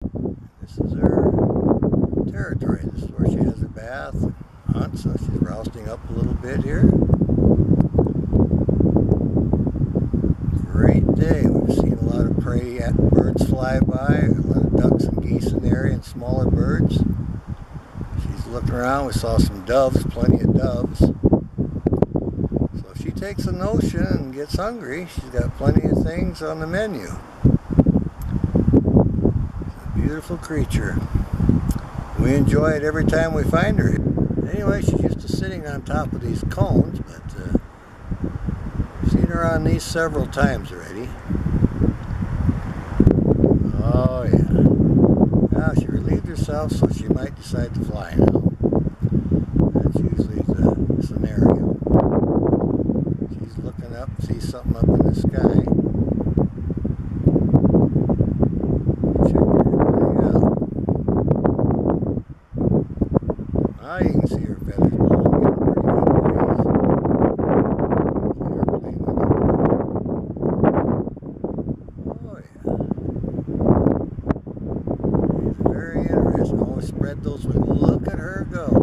This is her territory. This is where she has her bath and hunts, so she's rousting up a little bit here. Great day. We've seen a lot of prey birds fly by, a lot of ducks and geese in the area and smaller birds. She's looking around. We saw some doves, plenty of doves. So if she takes a notion and gets hungry, she's got plenty of things on the menu. Beautiful creature. We enjoy it every time we find her. Anyway, she's used to sitting on top of these cones, but I've seen her on these several times already. Oh yeah. Now she relieved herself, so she might decide to fly now. That's usually the scenario. She's looking up, sees something up in the sky. Now you can see her feathers blowing, getting pretty good breeze. Oh yeah. These are very interesting. Always spread those wings. Look at her go.